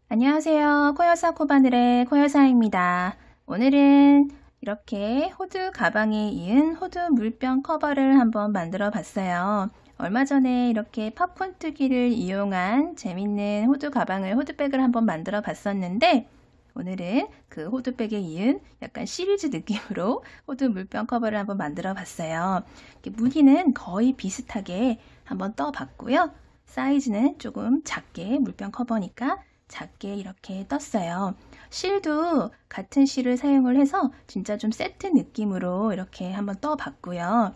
안녕하세요. 코여사 코바늘의 코여사입니다. 오늘은 이렇게 호두 가방에 이은 호두 물병 커버를 한번 만들어 봤어요. 얼마 전에 이렇게 팝콘 뜨기를 이용한 재밌는 호두 가방을 호두백을 한번 만들어 봤었는데 오늘은 그 호두백에 이은 약간 시리즈 느낌으로 호두 물병 커버를 한번 만들어 봤어요. 무늬는 거의 비슷하게 한번 떠 봤고요. 사이즈는 조금 작게 물병 커버니까 작게 이렇게 떴어요. 실도 같은 실을 사용을 해서 진짜 좀 세트 느낌으로 이렇게 한번 떠봤고요.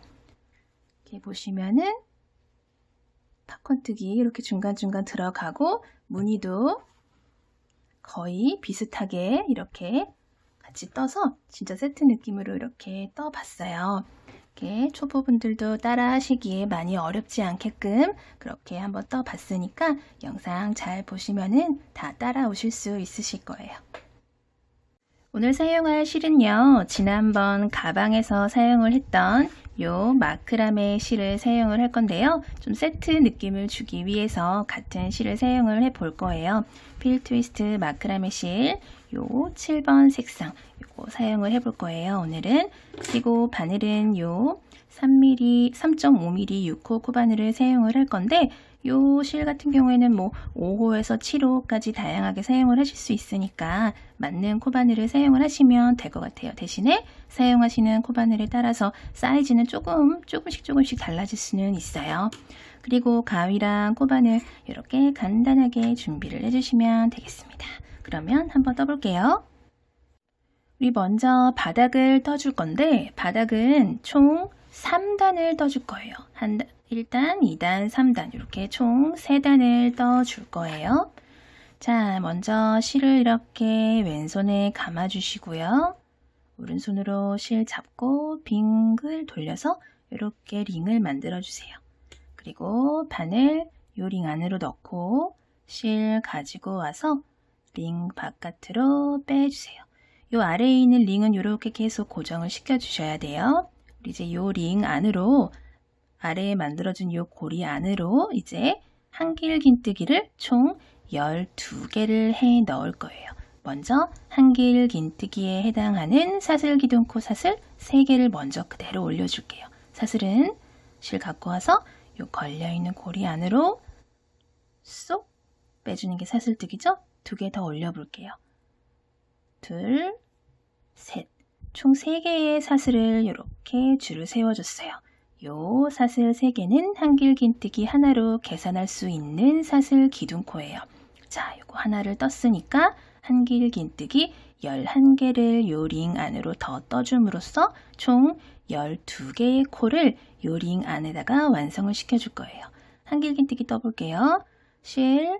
이렇게 보시면은 팝콘 뜨기 이렇게 중간중간 들어가고 무늬도 거의 비슷하게 이렇게 같이 떠서 진짜 세트 느낌으로 이렇게 떠봤어요. 이렇게 초보분들도 따라 하시기에 많이 어렵지 않게끔 그렇게 한번 떠봤으니까 영상 잘 보시면은 다 따라오실 수 있으실 거예요. 오늘 사용할 실은요, 지난번 가방에서 사용을 했던 요 마크라메 실을 사용을 할 건데요. 좀 세트 느낌을 주기 위해서 같은 실을 사용을 해 볼 거예요. 필 트위스트 마크라메 실, 요 7번 색상 요거 사용을 해 볼 거예요. 오늘은. 그리고 바늘은 요 3mm, 3.5mm 6호 코바늘을 사용을 할 건데 요 실 같은 경우에는 뭐 5호에서 7호까지 다양하게 사용을 하실 수 있으니까 맞는 코바늘을 사용을 하시면 될 것 같아요. 대신에 사용하시는 코바늘에 따라서 사이즈는 조금씩 달라질 수는 있어요. 그리고 가위랑 코바늘 이렇게 간단하게 준비를 해주시면 되겠습니다. 그러면 한번 떠볼게요. 우리 먼저 바닥을 떠줄 건데 바닥은 총 3단을 떠줄 거예요. 1단, 2단, 3단 이렇게 총 3단을 떠줄 거예요. 자, 먼저 실을 이렇게 왼손에 감아 주시고요. 오른손으로 실 잡고 빙글 돌려서 이렇게 링을 만들어 주세요. 그리고 바늘 요 링 안으로 넣고 실 가지고 와서 링 바깥으로 빼주세요. 요 아래에 있는 링은 이렇게 계속 고정을 시켜 주셔야 돼요. 이제 요 링 안으로 아래에 만들어준 요 고리 안으로 이제 한길긴뜨기를 총 12개를 해 넣을 거예요. 먼저 한길긴뜨기에 해당하는 사슬기둥코 사슬 3개를 먼저 그대로 올려줄게요. 사슬은 실 갖고 와서 요 걸려있는 고리 안으로 쏙 빼주는 게 사슬뜨기죠? 2개 더 올려볼게요. 둘, 셋. 총 3개의 사슬을 이렇게 줄을 세워줬어요. 요 사슬 3개는 한길긴뜨기 하나로 계산할 수 있는 사슬 기둥코예요. 자, 요거 하나를 떴으니까 한길긴뜨기 11개를 요 링 안으로 더 떠줌으로써 총 12개의 코를 요 링 안에다가 완성을 시켜줄 거예요. 한길긴뜨기 떠볼게요. 실,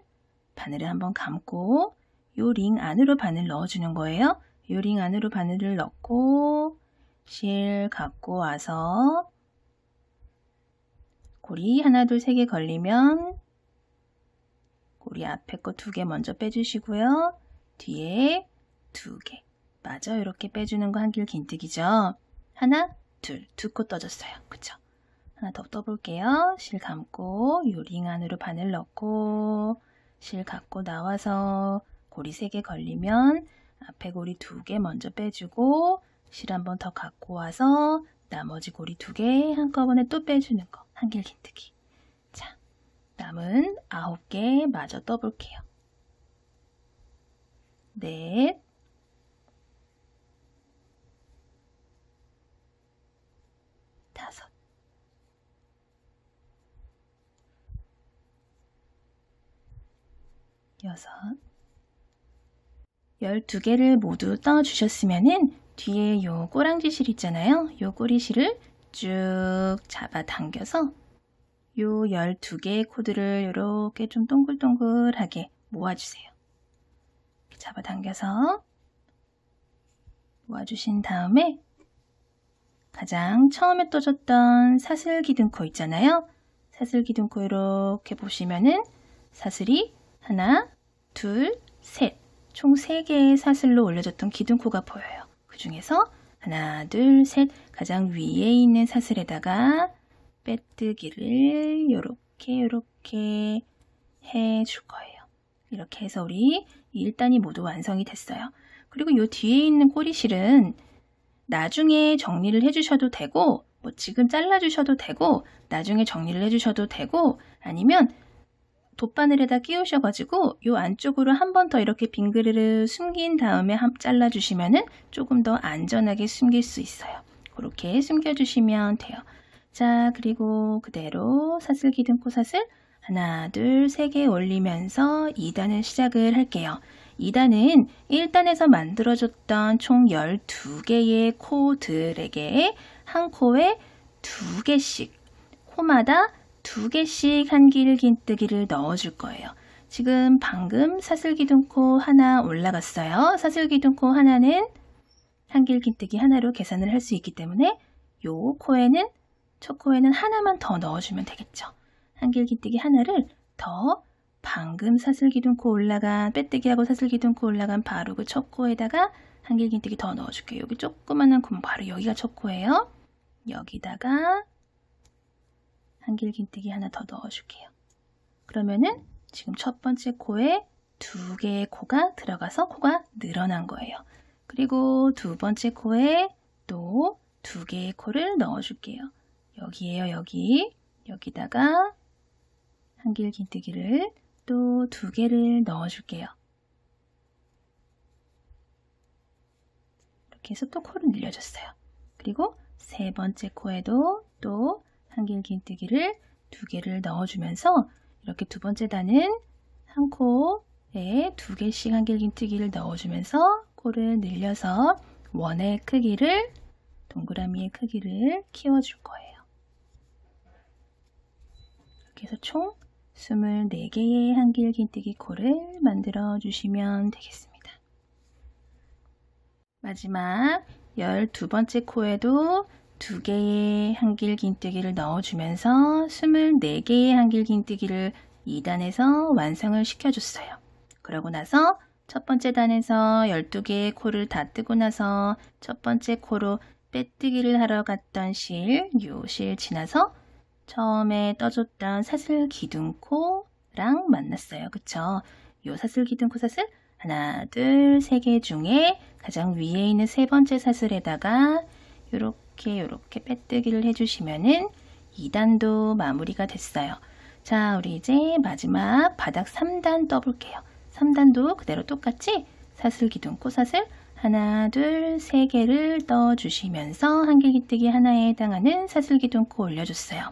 바늘을 한번 감고 요 링 안으로 바늘 넣어주는 거예요. 요 링 안으로 바늘을 넣고 실 갖고 와서 고리 하나, 둘, 세 개 걸리면 고리 앞에 거 2개 먼저 빼주시고요. 뒤에 2개. 맞아, 이렇게 빼주는 거 한길긴뜨기죠. 하나, 둘, 2코 떠줬어요. 그쵸? 하나 더 떠볼게요. 실 감고 요 링 안으로 바늘 넣고 실 갖고 나와서 고리 3개 걸리면 앞에 고리 2개 먼저 빼주고 실 한 번 더 갖고 와서 나머지 고리 2개 한꺼번에 또 빼주는 거 한길긴뜨기. 자, 남은 9개 마저 떠볼게요. 넷, 다섯, 여섯, 12개를 모두 떠주셨으면은 뒤에 요 꼬랑지 실 있잖아요. 요 꼬리실을 쭉 잡아 당겨서 요 12개의 코드를 이렇게 좀 동글동글하게 모아주세요. 이렇게 잡아 당겨서 모아주신 다음에 가장 처음에 떠줬던 사슬기둥코 있잖아요. 사슬기둥코 이렇게 보시면은 사슬이 하나, 둘, 셋, 총 3개의 사슬로 올려졌던 기둥코가 보여요. 그 중에서 하나, 둘, 셋 가장 위에 있는 사슬에다가 빼뜨기를 이렇게 해 줄 거예요. 이렇게 해서 우리 이 1단이 모두 완성이 됐어요. 그리고 요 뒤에 있는 꼬리실은 나중에 정리를 해주셔도 되고, 뭐 지금 잘라주셔도 되고, 나중에 정리를 해주셔도 되고, 아니면 돗바늘에다 끼우셔가지고 요 안쪽으로 한 번 더 이렇게 빙그르르 숨긴 다음에 잘라주시면은 조금 더 안전하게 숨길 수 있어요. 그렇게 숨겨주시면 돼요. 자, 그리고 그대로 사슬 기둥코 사슬 하나, 둘, 세 개 올리면서 2단을 시작을 할게요. 2단은 1단에서 만들어줬던 총 12개의 코들에게 한 코에 2개씩, 코마다 2개씩 한길긴뜨기를 넣어줄 거예요. 지금 방금 사슬기둥코 하나 올라갔어요. 사슬기둥코 하나는 한길긴뜨기 하나로 계산을 할 수 있기 때문에 요 코에는, 첫 코에는 하나만 더 넣어주면 되겠죠. 한길긴뜨기 하나를 더 방금 사슬기둥코 올라간, 빼뜨기하고 사슬기둥코 올라간 바로 그 첫 코에다가 한길긴뜨기 더 넣어줄게요. 여기 조그만한 구멍, 바로 여기가 첫 코예요. 여기다가 한길긴뜨기 하나 더 넣어줄게요. 그러면은 지금 첫 번째 코에 2개의 코가 들어가서 코가 늘어난 거예요. 그리고 두 번째 코에 또 2개의 코를 넣어줄게요. 여기에요, 여기. 여기다가 한길긴뜨기를 또 2개를 넣어줄게요. 이렇게 해서 또 코를 늘려줬어요. 그리고 세 번째 코에도 또 한길긴뜨기를 2개를 넣어주면서 이렇게 두 번째 단은 한 코에 2개씩 한길긴뜨기를 넣어주면서 코를 늘려서 원의 크기를, 동그라미의 크기를 키워줄 거예요. 이렇게 해서 총 24개의 한길긴뜨기 코를 만들어 주시면 되겠습니다. 마지막 12번째 코에도 2개의 한길긴뜨기를 넣어주면서 24개의 한길긴뜨기를 2단에서 완성을 시켜줬어요. 그러고 나서 첫 번째 단에서 12개의 코를 다 뜨고 나서 첫 번째 코로 빼뜨기를 하러 갔던 실, 요 실 지나서 처음에 떠줬던 사슬 기둥코랑 만났어요. 그쵸? 요 사슬 기둥코 사슬 하나, 둘, 세 개 중에 가장 위에 있는 세 번째 사슬에다가 요렇게 빼뜨기를 해주시면은 2단도 마무리가 됐어요. 자, 우리 이제 마지막 바닥 3단 떠볼게요. 3단도 그대로 똑같이 사슬 기둥코 사슬 하나, 둘, 세 개를 떠주시면서 한길긴뜨기 하나에 해당하는 사슬 기둥코 올려줬어요.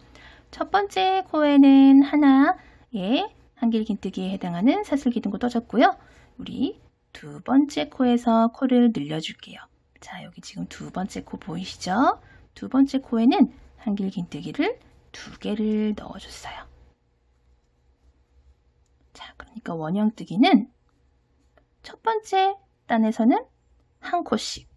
첫 번째 코에는 하나의 한길긴뜨기에 해당하는 사슬 기둥코 떠줬고요. 우리 두 번째 코에서 코를 늘려줄게요. 자, 여기 지금 두 번째 코 보이시죠? 두 번째 코에는 한길긴뜨기를 2개를 넣어줬어요. 자, 그러니까 원형뜨기는 첫 번째 단에서는 한 코씩,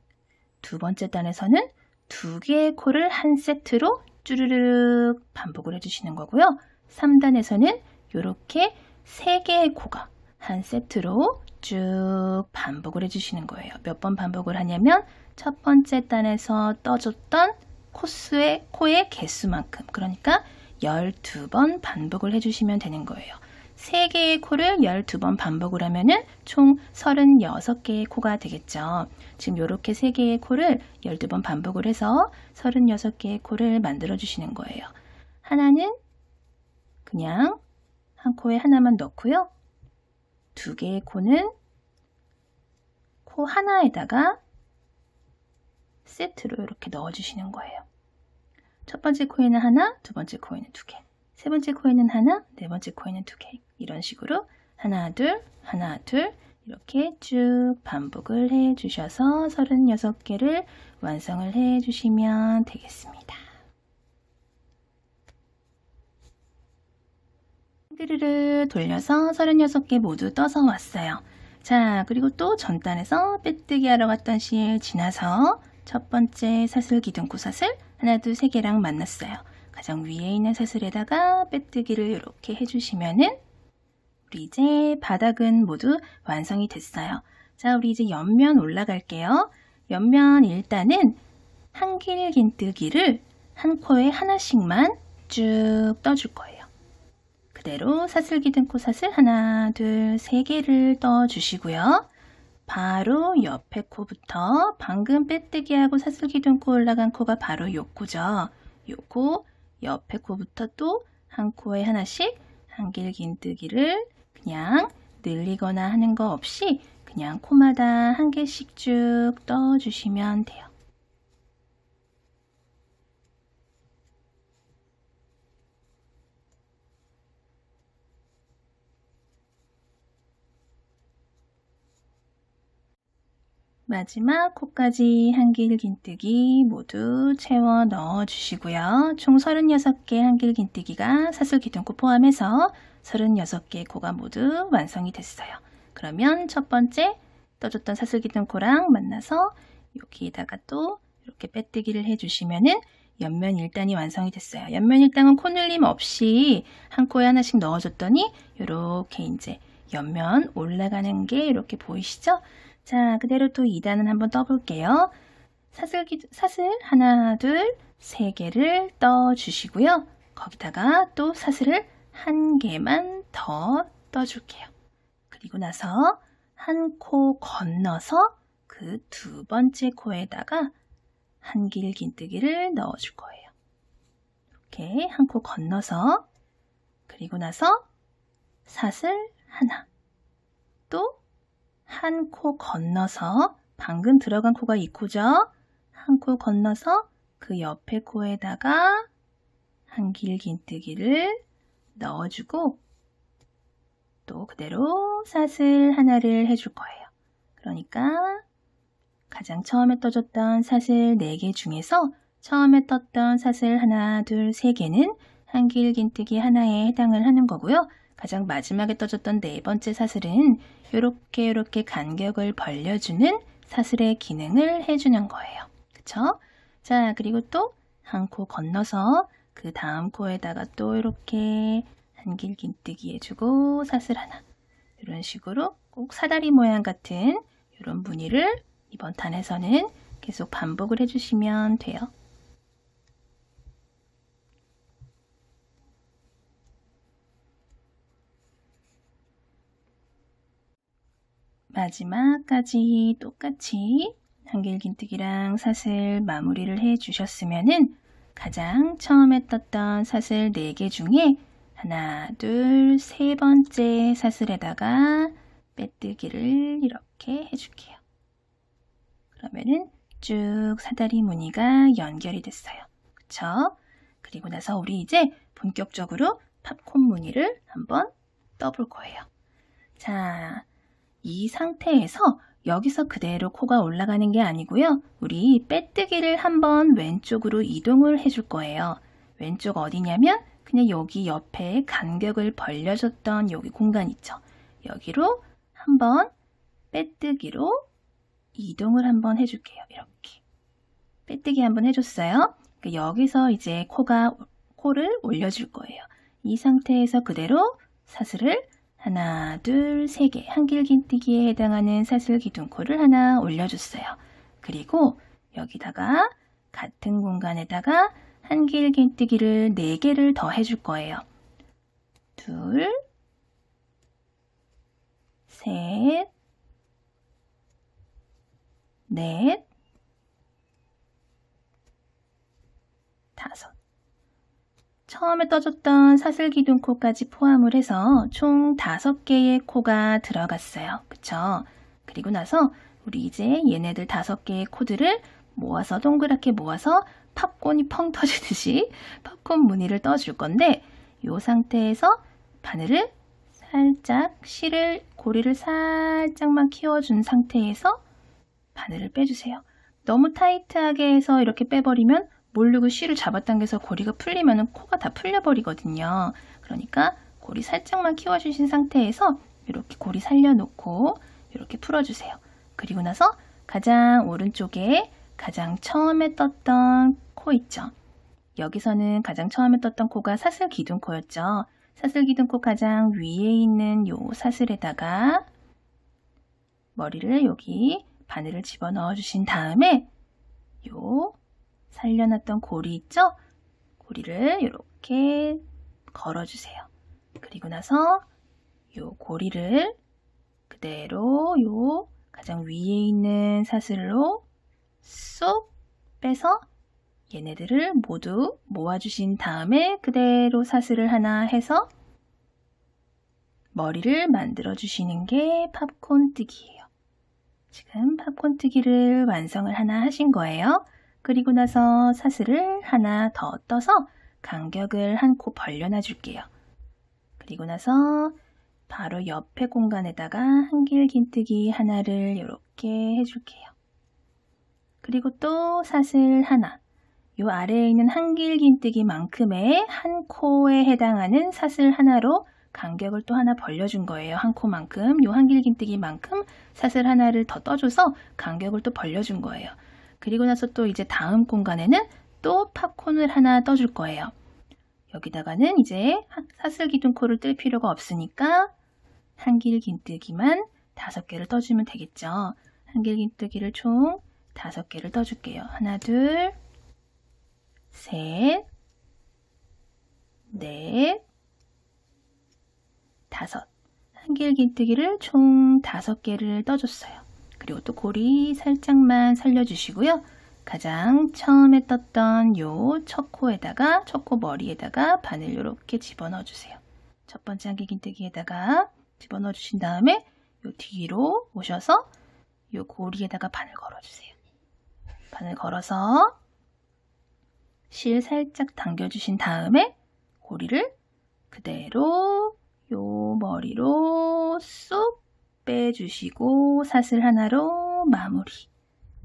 두 번째 단에서는 2개의 코를 한 세트로 쭈르륵 반복을 해주시는 거고요. 3단에서는 이렇게 3개의 코가 한 세트로 쭉 반복을 해주시는 거예요. 몇 번 반복을 하냐면 첫 번째 단에서 떠줬던 코의 개수만큼, 그러니까 12번 반복을 해주시면 되는 거예요. 3개의 코를 12번 반복을 하면은 총 36개의 코가 되겠죠. 지금 이렇게 3개의 코를 12번 반복을 해서 36개의 코를 만들어 주시는 거예요. 하나는 그냥 한 코에 하나만 넣고요. 2개의 코는 코 하나에다가 세트로 이렇게 넣어주시는 거예요. 첫 번째 코에는 하나, 두 번째 코에는 2개, 세 번째 코에는 하나, 네 번째 코에는 2개. 이런 식으로 하나, 둘, 하나, 둘 이렇게 쭉 반복을 해주셔서 36개를 완성을 해주시면 되겠습니다. 싱그르르 돌려서 36개 모두 떠서 왔어요. 자, 그리고 또 전단에서 빼뜨기 하러 갔던 실 지나서 첫 번째 사슬 기둥코 사슬 하나, 둘, 세 개랑 만났어요. 가장 위에 있는 사슬에다가 빼뜨기를 이렇게 해주시면은 우리 이제 바닥은 모두 완성이 됐어요. 자, 우리 이제 옆면 올라갈게요. 옆면 일단은 한길긴뜨기를 한 코에 하나씩만 쭉 떠줄 거예요. 그 그대로 사슬 기둥 코 사슬 하나, 둘, 세 개를 떠주시고요. 바로 옆에 코부터 방금 빼뜨기하고 사슬 기둥 코 올라간 코가 바로 요 코죠. 요 코, 옆에 코부터 또 한 코에 하나씩 한길긴뜨기를 그냥 늘리거나 하는 거 없이 그냥 코마다 한 개씩 쭉 떠주시면 돼요. 마지막 코까지 한길긴뜨기 모두 채워 넣어 주시고요. 총 36개 한길긴뜨기가 사슬 기둥코 포함해서 36개의 코가 모두 완성이 됐어요. 그러면 첫 번째 떠줬던 사슬 기둥코랑 만나서 여기에다가 또 이렇게 빼뜨기를 해주시면은 옆면 1단이 완성이 됐어요. 옆면 1단은 코늘림 없이 한 코에 하나씩 넣어줬더니 이렇게 이제 옆면 올라가는 게 이렇게 보이시죠? 자, 그대로 또 2단은 한번 떠볼게요. 사슬 하나, 둘, 세 개를 떠주시고요. 거기다가 또 사슬을 한 개만 더 떠줄게요. 그리고 나서 한 코 건너서 그 두 번째 코에다가 한길긴뜨기를 넣어줄 거예요. 이렇게 한 코 건너서 그리고 나서 사슬 하나 또 한 코 건너서 방금 들어간 코가 이 코죠. 한 코 건너서 그 옆에 코에다가 한길긴뜨기를 넣어주고 또 그대로 사슬 하나를 해줄 거예요. 그러니까 가장 처음에 떠줬던 사슬 4개 중에서 처음에 떴던 사슬 하나, 둘, 세 개는 한길긴뜨기 하나에 해당을 하는 거고요. 가장 마지막에 떠줬던 네 번째 사슬은 이렇게 간격을 벌려주는 사슬의 기능을 해주는 거예요. 그쵸? 자, 그리고 또 한 코 건너서 그 다음 코에다가 또 이렇게 한길긴뜨기 해주고 사슬 하나. 이런 식으로 꼭 사다리 모양 같은 이런 무늬를 이번 단에서는 계속 반복을 해주시면 돼요. 마지막까지 똑같이 한길긴뜨기랑 사슬 마무리를 해 주셨으면은 가장 처음에 떴던 사슬 4개 중에 하나, 둘, 세 번째 사슬에다가 빼뜨기를 이렇게 해줄게요. 그러면은 쭉 사다리 무늬가 연결이 됐어요. 그쵸? 그리고 나서 우리 이제 본격적으로 팝콘 무늬를 한번 떠볼 거예요. 자, 이 상태에서 여기서 그대로 코가 올라가는 게 아니고요. 우리 빼뜨기를 한번 왼쪽으로 이동을 해줄 거예요. 왼쪽 어디냐면 그냥 여기 옆에 간격을 벌려줬던 여기 공간 있죠. 여기로 한번 빼뜨기로 이동을 한번 해줄게요. 이렇게 빼뜨기 한번 해줬어요. 그러니까 여기서 이제 코를 올려줄 거예요. 이 상태에서 그대로 사슬을 하나, 둘, 세 개 한길긴뜨기에 해당하는 사슬 기둥코를 하나 올려줬어요. 그리고 여기다가 같은 공간에다가 한길긴뜨기를 4개를 더 해줄 거예요. 둘, 셋, 넷, 다섯. 처음에 떠줬던 사슬 기둥코까지 포함을 해서 총 5개의 코가 들어갔어요. 그쵸? 그리고 나서 우리 이제 얘네들 5개의 코들을 모아서 동그랗게 모아서 팝콘이 펑 터지듯이 팝콘 무늬를 떠줄 건데 이 상태에서 바늘을 살짝 고리를 살짝만 키워준 상태에서 바늘을 빼주세요. 너무 타이트하게 해서 이렇게 빼버리면 모르고 실을 잡아당겨서 고리가 풀리면 코가 다 풀려버리거든요. 그러니까 고리 살짝만 키워주신 상태에서 이렇게 고리 살려놓고 이렇게 풀어주세요. 그리고 나서 가장 오른쪽에 가장 처음에 떴던 코 있죠. 여기서는 가장 처음에 떴던 코가 사슬 기둥코였죠. 사슬 기둥코 가장 위에 있는 요 사슬에다가 머리를 여기 바늘을 집어넣어 주신 다음에 요 살려놨던 고리 있죠? 고리를 이렇게 걸어주세요. 그리고 나서 요 고리를 그대로 요 가장 위에 있는 사슬로 쏙 빼서 얘네들을 모두 모아주신 다음에 그대로 사슬을 하나 해서 머리를 만들어 주시는 게 팝콘 뜨기예요. 지금 팝콘 뜨기를 완성을 하나 하신 거예요. 그리고 나서 사슬을 하나 더 떠서 간격을 한 코 벌려놔 줄게요. 그리고 나서 바로 옆에 공간에다가 한길긴뜨기 하나를 이렇게 해줄게요. 그리고 또 사슬 하나, 요 아래에 있는 한길긴뜨기만큼의 한 코에 해당하는 사슬 하나로 간격을 또 하나 벌려준 거예요. 한 코만큼, 요 한길긴뜨기만큼 사슬 하나를 더 떠줘서 간격을 또 벌려준 거예요. 그리고 나서 또 이제 다음 공간에는 또 팝콘을 하나 떠줄 거예요. 여기다가는 이제 사슬 기둥코를 뜰 필요가 없으니까 한길긴뜨기만 5개를 떠주면 되겠죠. 한길긴뜨기를 총 5개를 떠줄게요. 하나, 둘, 셋, 넷, 5. 한길긴뜨기를 총 5개를 떠줬어요. 그리고 또 고리 살짝만 살려주시고요. 가장 처음에 떴던 요 첫 코에다가, 첫 코 머리에다가 바늘 이렇게 집어넣어 주세요. 첫 번째 한길긴뜨기에다가 집어넣어 주신 다음에 요 뒤로 오셔서 요 고리에다가 바늘 걸어주세요. 바늘 걸어서 실 살짝 당겨주신 다음에 고리를 그대로 요 머리로 쏙 빼주시고 사슬 하나로 마무리.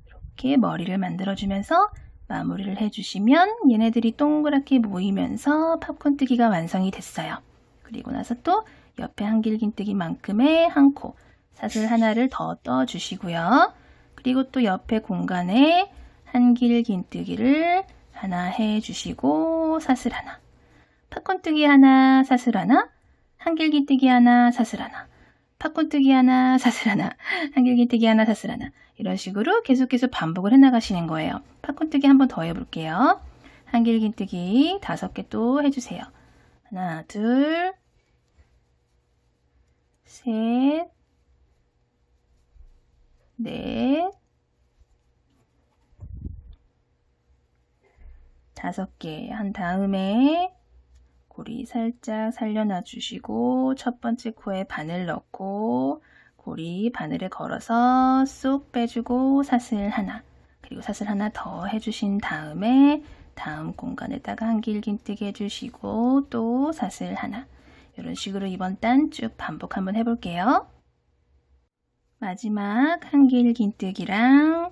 이렇게 머리를 만들어주면서 마무리를 해주시면 얘네들이 동그랗게 모이면서 팝콘 뜨기가 완성이 됐어요. 그리고 나서 또 옆에 한길긴뜨기만큼의 한 코 사슬 하나를 더 떠주시고요. 그리고 또 옆에 공간에 한길긴뜨기를 하나 해주시고 사슬 하나, 팝콘뜨기 하나, 사슬 하나, 한길긴뜨기 하나, 사슬 하나, 팝콘뜨기 하나, 사슬 하나, 한길긴뜨기 하나, 사슬 하나 이런 식으로 계속해서 반복을 해나가시는 거예요. 팝콘뜨기 한 번 더 해볼게요. 한길긴뜨기 5개 또 해주세요. 하나, 둘, 셋, 넷, 5개 한 다음에 고리 살짝 살려놔 주시고 첫 번째 코에 바늘 넣고 고리 바늘에 걸어서 쏙 빼주고 사슬 하나, 그리고 사슬 하나 더 해주신 다음에 다음 공간에다가 한길긴뜨기 해주시고 또 사슬 하나. 이런 식으로 이번 단 쭉 반복 한번 해볼게요. 마지막 한길긴뜨기랑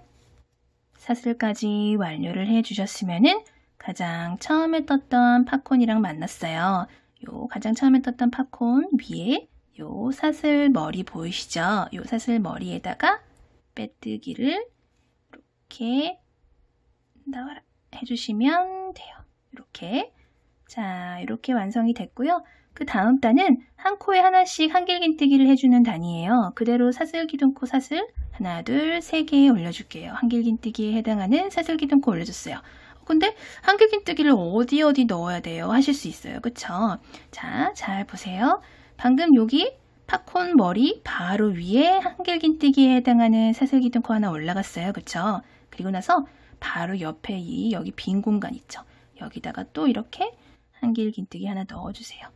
사슬까지 완료를 해주셨으면은 가장 처음에 떴던 팝콘이랑 만났어요. 요 가장 처음에 떴던 팝콘 위에 요 사슬 머리 보이시죠? 요 사슬 머리에다가 빼뜨기를 이렇게 나와라 해주시면 돼요. 이렇게. 자, 이렇게 완성이 됐고요. 그 다음 단은 한 코에 하나씩 한길긴뜨기를 해주는 단이에요. 그대로 사슬기둥코 사슬 하나, 둘, 3개 올려줄게요. 한길긴뜨기에 해당하는 사슬기둥코 올려줬어요. 근데 한길긴뜨기를 어디 넣어야 돼요? 하실 수 있어요. 그쵸? 자, 잘 보세요. 방금 여기 팝콘 머리 바로 위에 한길긴뜨기에 해당하는 사슬기둥코 하나 올라갔어요. 그쵸? 그리고 나서 바로 옆에 여기 빈 공간 있죠? 여기다가 또 이렇게 한길긴뜨기 하나 넣어주세요.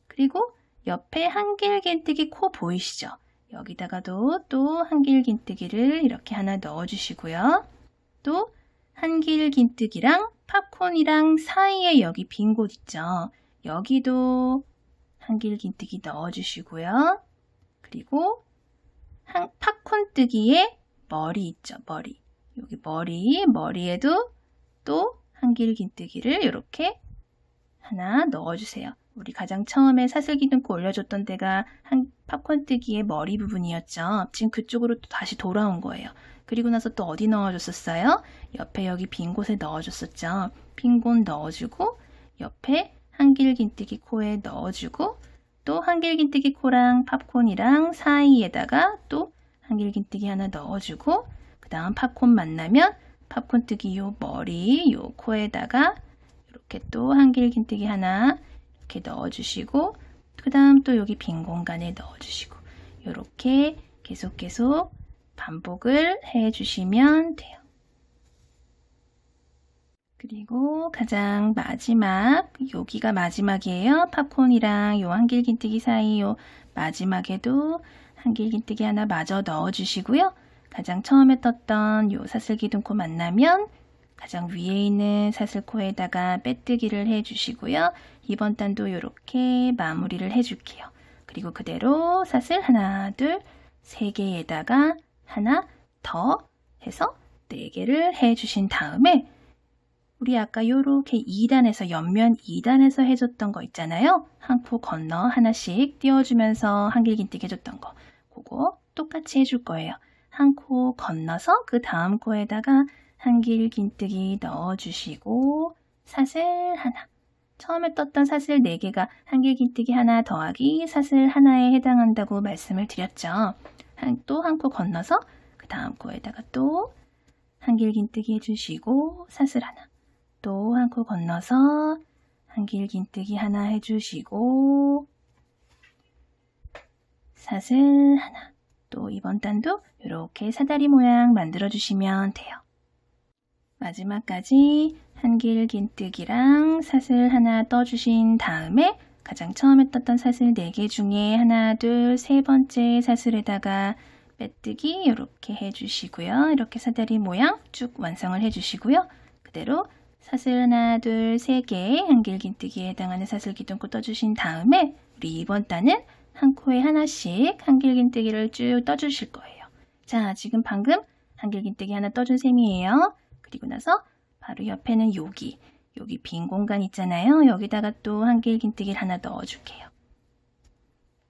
그리고 옆에 한길긴뜨기 코 보이시죠? 여기다가도 또 한길긴뜨기를 이렇게 하나 넣어주시고요. 또 한길긴뜨기랑 팝콘이랑 사이에 여기 빈 곳 있죠? 여기도 한길긴뜨기 넣어주시고요. 그리고 팝콘 뜨기에 머리 있죠? 머리. 여기 머리에도 또 한길긴뜨기를 이렇게 하나 넣어주세요. 우리 가장 처음에 사슬기둥코 올려줬던 데가 팝콘 뜨기의 머리 부분이었죠. 지금 그쪽으로 또 다시 돌아온 거예요. 그리고 나서 또 어디 넣어줬었어요? 옆에 여기 빈 곳에 넣어줬었죠. 빈 곳 넣어주고 옆에 한길긴뜨기 코에 넣어주고 또 한길긴뜨기 코랑 팝콘이랑 사이에다가 또 한길긴뜨기 하나 넣어주고 그 다음 팝콘 만나면 팝콘 뜨기 요 머리 요 코에다가 이렇게 또 한길긴뜨기 하나 이렇게 넣어주시고 그 다음 또 여기 빈 공간에 넣어주시고 이렇게 계속 반복을 해주시면 돼요. 그리고 가장 마지막, 여기가 마지막이에요. 팝콘이랑 요 한길긴뜨기 사이 요 마지막에도 한길긴뜨기 하나 마저 넣어주시고요. 가장 처음에 떴던 요 사슬기둥코 만나면 가장 위에 있는 사슬코에다가 빼뜨기를 해주시고요. 이번 단도 이렇게 마무리를 해줄게요. 그리고 그대로 사슬 하나, 둘, 세 개에다가 하나 더 해서 4개를 해주신 다음에 우리 아까 요렇게 2단에서 옆면 2단에서 해줬던 거 있잖아요. 한 코 건너 하나씩 띄워주면서 한길긴뜨기 해줬던 거. 그거 똑같이 해줄 거예요. 한 코 건너서 그 다음 코에다가 한길긴뜨기 넣어주시고 사슬 하나. 처음에 떴던 사슬 4개가 한길긴뜨기 하나 더하기 사슬 하나에 해당한다고 말씀을 드렸죠. 또 한 코 건너서 그 다음 코에다가 또 한길긴뜨기 해주시고 사슬 하나. 또 한 코 건너서 한길긴뜨기 하나 해주시고 사슬 하나. 또 이번 단도 이렇게 사다리 모양 만들어 주시면 돼요. 마지막까지 한길긴뜨기랑 사슬 하나 떠주신 다음에 가장 처음에 떴던 사슬 4개 중에 하나, 둘, 세 번째 사슬에다가 빼뜨기 이렇게 해주시고요. 이렇게 사다리 모양 쭉 완성을 해주시고요. 그대로 사슬 하나, 둘, 세 개 한길긴뜨기에 해당하는 사슬기둥코 떠주신 다음에 우리 이번 단은 한 코에 하나씩 한길긴뜨기를 쭉 떠주실 거예요. 자, 지금 방금 한길긴뜨기 하나 떠준 셈이에요. 그리고 나서 바로 옆에는 여기 빈 공간 있잖아요. 여기다가 또 한길긴뜨기를 하나 넣어줄게요.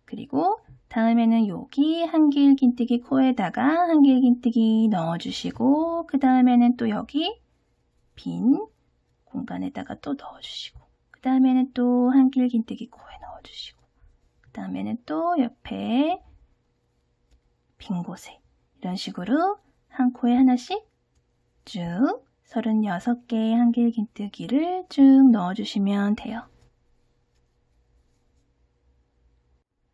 그리고 다음에는 여기 한길긴뜨기 코에다가 한길긴뜨기 넣어주시고 그 다음에는 또 여기 빈 공간에다가 또 넣어주시고 그 다음에는 또 한길긴뜨기 코에 넣어주시고 그 다음에는 또 옆에 빈 곳에 이런 식으로 한 코에 하나씩 쭉 36개의 한길긴뜨기를 쭉 넣어주시면 돼요.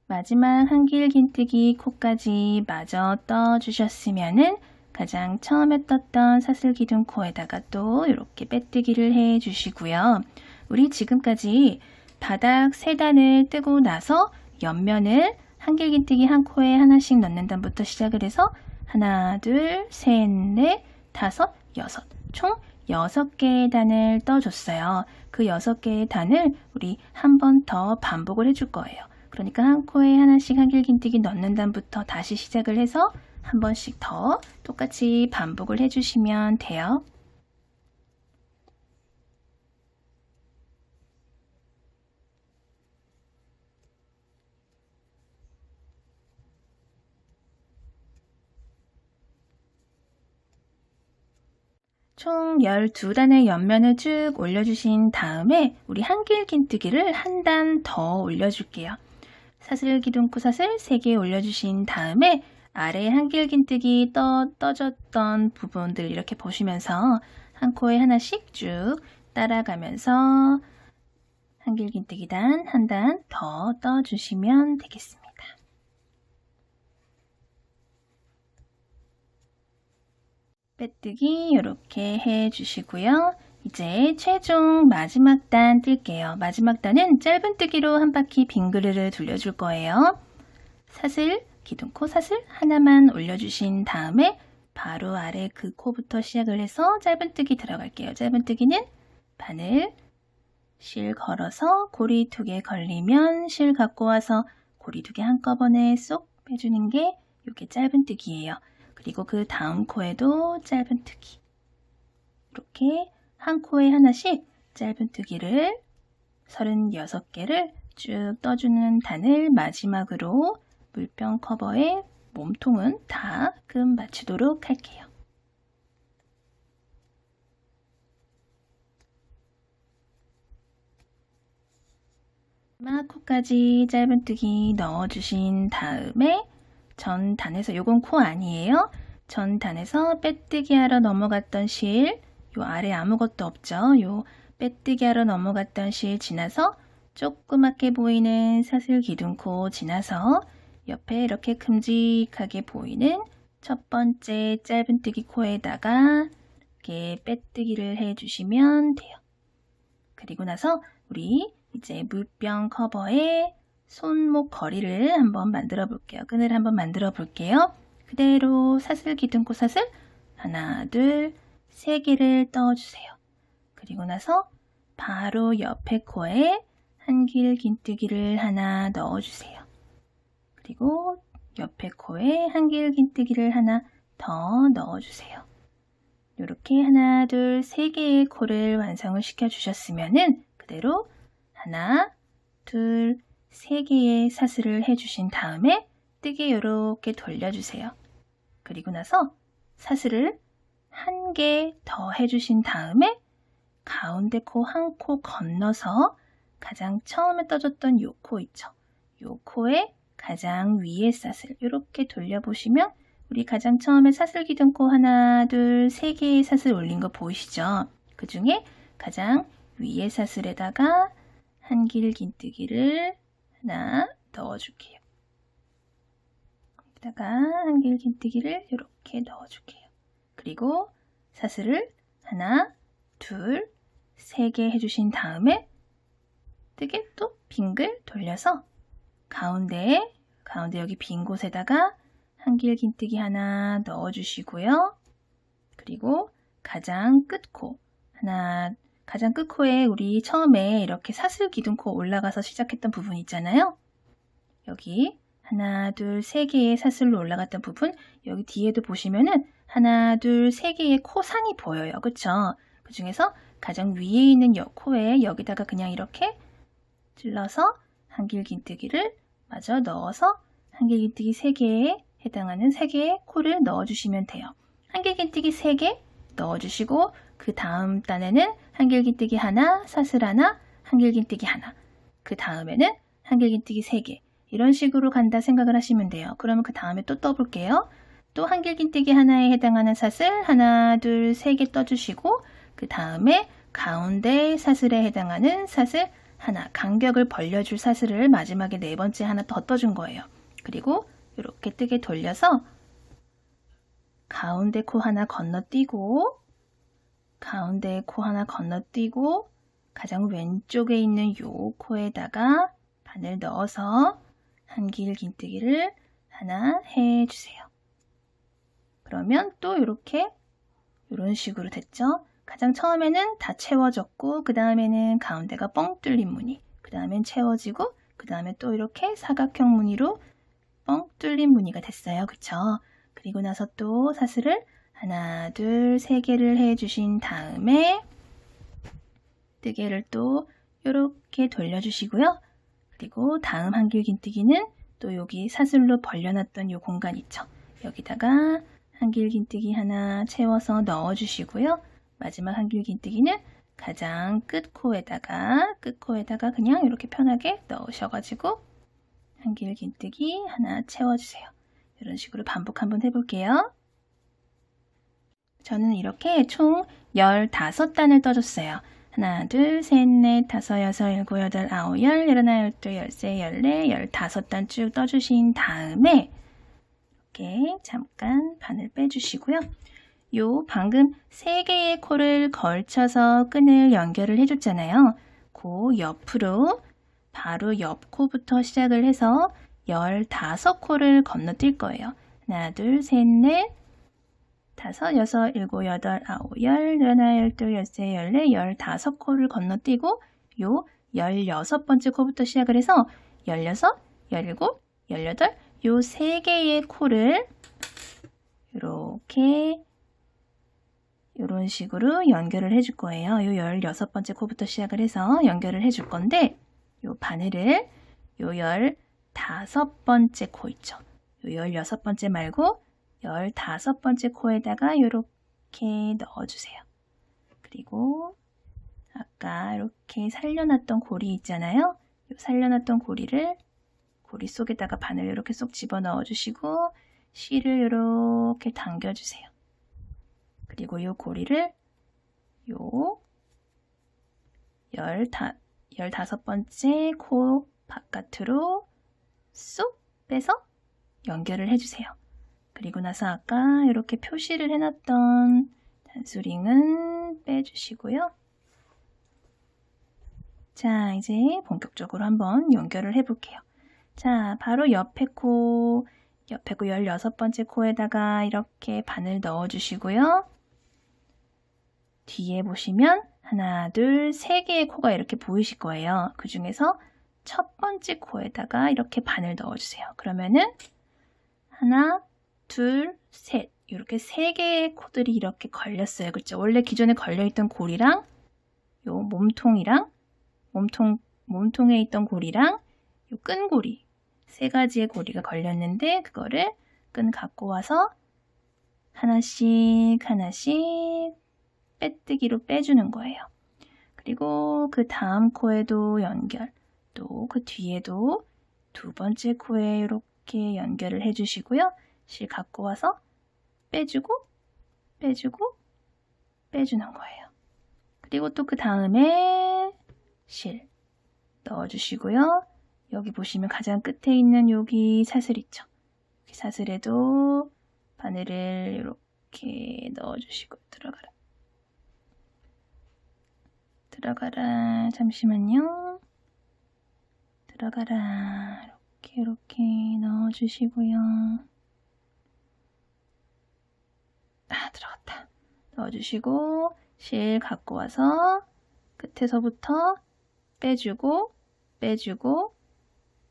마지막 한길긴뜨기 코까지 마저 떠주셨으면은 가장 처음에 떴던 사슬기둥코에다가 또 이렇게 빼뜨기를 해주시고요. 우리 지금까지 바닥 3단을 뜨고 나서 옆면을 한길긴뜨기 한 코에 하나씩 넣는 단부터 시작을 해서 하나, 둘, 셋, 넷, 다섯, 여섯 총 6개의 단을 떠줬어요. 그 6개의 단을 우리 한 번 더 반복을 해줄 거예요. 그러니까 한 코에 하나씩 한길긴뜨기 넣는 단부터 다시 시작을 해서 한 번씩 더 똑같이 반복을 해주시면 돼요. 총 12단의 옆면을 쭉 올려주신 다음에 우리 한길긴뜨기를 한 단 더 올려줄게요. 사슬기둥코 사슬 3개 올려주신 다음에 아래 한길긴뜨기 떠졌던 부분들 이렇게 보시면서 한 코에 하나씩 쭉 따라가면서 한길긴뜨기 단 한 단 더 떠주시면 되겠습니다. 빼뜨기 이렇게 해주시고요. 이제 최종 마지막 단 뜰게요. 마지막 단은 짧은뜨기로 한 바퀴 빙그르르 돌려줄 거예요. 사슬, 기둥코 사슬 하나만 올려주신 다음에 바로 아래 그 코부터 시작을 해서 짧은뜨기 들어갈게요. 짧은뜨기는 바늘, 실 걸어서 고리 2개 걸리면 실 갖고 와서 고리 2개 한꺼번에 쏙 빼주는 게 이게 짧은뜨기예요. 그리고 그 다음 코에도 짧은뜨기. 이렇게 한 코에 하나씩 짧은뜨기를 36개를 쭉 떠주는 단을 마지막으로 물병 커버에 몸통은 다 금 맞추도록 할게요. 마지막 코까지 짧은뜨기 넣어주신 다음에 전 단에서 요건 코 아니에요. 전 단에서 빼뜨기 하러 넘어갔던 실, 요 아래 아무것도 없죠. 요 빼뜨기 하러 넘어갔던 실 지나서 조그맣게 보이는 사슬 기둥코 지나서 옆에 이렇게 큼직하게 보이는 첫 번째 짧은뜨기 코에다가 이렇게 빼뜨기를 해주시면 돼요. 그리고 나서 우리 이제 물병 커버에 손목 거리를 한번 만들어 볼게요. 끈을 한번 만들어 볼게요. 그대로 사슬 기둥코 사슬 하나, 둘, 세 개를 떠주세요. 그리고 나서 바로 옆에 코에 한길 긴뜨기를 하나 넣어주세요. 그리고 옆에 코에 한길 긴뜨기를 하나 더 넣어주세요. 이렇게 하나, 둘, 세 개의 코를 완성을 시켜주셨으면은 그대로 하나, 둘, 세 개의 사슬을 해주신 다음에 뜨개 이렇게 돌려주세요. 그리고 나서 사슬을 한 개 더 해주신 다음에 가운데 코 한 코 건너서 가장 처음에 떠줬던 요 코 있죠? 요 코에 가장 위에 사슬 이렇게 돌려보시면 우리 가장 처음에 사슬 기둥코 하나, 둘, 세 개의 사슬 올린 거 보이시죠? 그 중에 가장 위에 사슬에다가 한길 긴뜨기를 하나 넣어줄게요. 여기다가 한길 긴뜨기를 이렇게 넣어줄게요. 그리고 사슬을 하나, 둘, 세 개 해주신 다음에 뜨개 또 빙글 돌려서 가운데 여기 빈 곳에다가 한길 긴뜨기 하나 넣어주시고요. 그리고 가장 끝코 가장 끝코에 우리 처음에 이렇게 사슬 기둥코 올라가서 시작했던 부분 있잖아요. 여기 하나, 둘, 세 개의 사슬로 올라갔던 부분 여기 뒤에도 보시면은 하나, 둘, 세 개의 코산이 보여요. 그쵸? 그 중에서 가장 위에 있는 요 코에 여기다가 그냥 이렇게 찔러서 한길 긴뜨기를 마저 넣어서 한길 긴뜨기 3개에 해당하는 3개의 코를 넣어주시면 돼요. 한길 긴뜨기 3개 넣어주시고 그 다음 단에는 한길 긴뜨기 하나, 사슬 하나, 한길 긴뜨기 하나. 그 다음에는 한길 긴뜨기 3개. 이런 식으로 간다 생각을 하시면 돼요. 그러면 그 다음에 또 떠볼게요. 또 한길 긴뜨기 하나에 해당하는 사슬 하나, 둘, 3개 떠주시고 그 다음에 가운데 사슬에 해당하는 사슬 하나, 간격을 벌려줄 사슬을 마지막에 네 번째 하나 더 떠준 거예요. 그리고 이렇게 뜨개 돌려서 가운데 코 하나 건너뛰고 가운데 코 하나 건너뛰고 가장 왼쪽에 있는 요 코에다가 바늘 넣어서 한길 긴뜨기를 하나 해주세요. 그러면 또 이렇게 이런 식으로 됐죠? 가장 처음에는 다 채워졌고 그 다음에는 가운데가 뻥 뚫린 무늬, 그 다음엔 채워지고 그 다음에 또 이렇게 사각형 무늬로 뻥 뚫린 무늬가 됐어요. 그쵸? 그리고 나서 또 사슬을 하나, 둘, 세 개를 해주신 다음에 뜨개를 또 이렇게 돌려주시고요. 그리고 다음 한길 긴뜨기는 또 여기 사슬로 벌려놨던 이 공간 있죠? 여기다가 한길 긴뜨기 하나 채워서 넣어주시고요. 마지막 한길 긴뜨기는 가장 끝코에다가 그냥 이렇게 편하게 넣으셔가지고 한길 긴뜨기 하나 채워주세요. 이런 식으로 반복 한번 해볼게요. 저는 이렇게 총 15단을 떠줬어요. 하나, 둘, 셋, 넷, 다섯, 여섯, 일곱, 여덟, 아홉, 열, 열하나, 열둘, 열세, 열네, 15단 쭉 떠주신 다음에 이렇게 잠깐 바늘 빼주시고요. 요 방금 3개의 코를 걸쳐서 끈을 연결을 해줬잖아요. 그 옆으로 바로 옆 코부터 시작을 해서 15코를 건너뛸 거예요. 하나, 둘, 셋, 넷, 다섯, 여섯, 일곱, 여덟, 아홉, 열, 열하나, 열둘, 열세, 열네, 15코를 건너뛰고 요 16번째 코부터 시작을 해서 16, 17, 18, 요 3개의 코를 이렇게 이런 식으로 연결을 해줄 거예요. 요 16번째 코부터 시작을 해서 연결을 해줄 건데 요 바늘을 요 15번째 코 있죠. 요 16번째 말고 15번째 코에다가 이렇게 넣어주세요. 그리고 아까 이렇게 살려놨던 고리 있잖아요. 요 살려놨던 고리를 고리 속에다가 바늘 이렇게 쏙 집어넣어 주시고 실을 이렇게 당겨주세요. 그리고 이 고리를 요 15번째 코 바깥으로 쏙 빼서 연결을 해주세요. 그리고 나서 아까 이렇게 표시를 해놨던 단수링은 빼주시고요. 자, 이제 본격적으로 한번 연결을 해볼게요. 자, 바로 옆에 코 16번째 코에다가 이렇게 바늘 넣어주시고요. 뒤에 보시면 하나, 둘, 세 개의 코가 이렇게 보이실 거예요. 그 중에서 첫 번째 코에다가 이렇게 바늘 넣어주세요. 그러면은 하나, 둘, 셋 이렇게 세 개의 코들이 이렇게 걸렸어요. 그렇죠? 원래 기존에 걸려있던 고리랑 요 몸통이랑 몸통에 있던 고리랑 요 끈고리 세 가지의 고리가 걸렸는데 그거를 끈 갖고 와서 하나씩 빼뜨기로 빼주는 거예요. 그리고 그 다음 코에도 연결, 또 그 뒤에도 두 번째 코에 이렇게 연결을 해주시고요. 실 갖고 와서 빼주고 빼주는 거예요. 그리고 또 그 다음에 실 넣어주시고요. 여기 보시면 가장 끝에 있는 여기 사슬 있죠? 여기 사슬에도 바늘을 이렇게 넣어주시고 들어가라. 잠시만요. 들어가라. 이렇게 넣어주시고요. 들어갔다. 넣어주시고 실 갖고 와서 끝에서부터 빼주고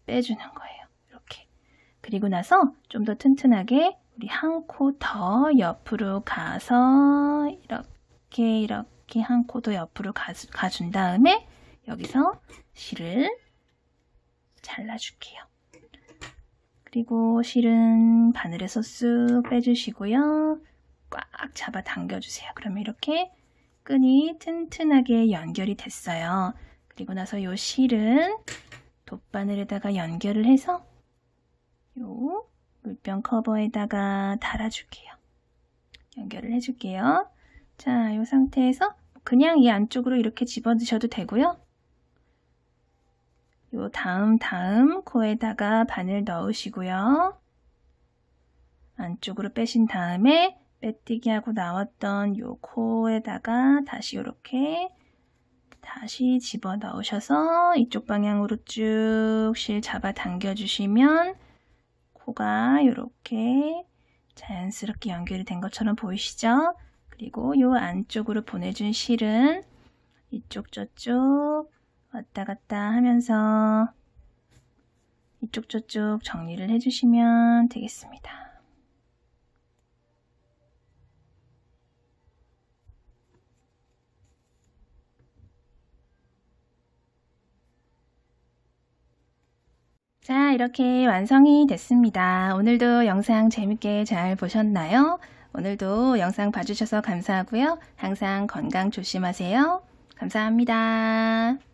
빼주는 거예요. 이렇게. 그리고 나서 좀 더 튼튼하게 우리 한 코 더 옆으로 가서 이렇게 한 코 더 옆으로 가준 다음에 여기서 실을 잘라줄게요. 그리고 실은 바늘에서 쑥 빼주시고요. 꽉 잡아 당겨주세요. 그러면 이렇게 끈이 튼튼하게 연결이 됐어요. 그리고 나서 이 실은 돗바늘에다가 연결을 해서 이 물병 커버에다가 달아줄게요. 연결을 해줄게요. 자, 이 상태에서 그냥 이 안쪽으로 이렇게 집어드셔도 되고요. 요 다음 코에다가 바늘 넣으시고요. 안쪽으로 빼신 다음에 빼뜨기 하고 나왔던 요 코에다가 다시 이렇게 다시 집어 넣으셔서 이쪽 방향으로 쭉 실 잡아 당겨 주시면 코가 이렇게 자연스럽게 연결이 된 것처럼 보이시죠? 그리고 요 안쪽으로 보내준 실은 이쪽 저쪽 왔다 갔다 하면서 이쪽 저쪽 정리를 해주시면 되겠습니다. 자, 이렇게 완성이 됐습니다. 오늘도 영상 재밌게 잘 보셨나요? 오늘도 영상 봐주셔서 감사하고요. 항상 건강 조심하세요. 감사합니다.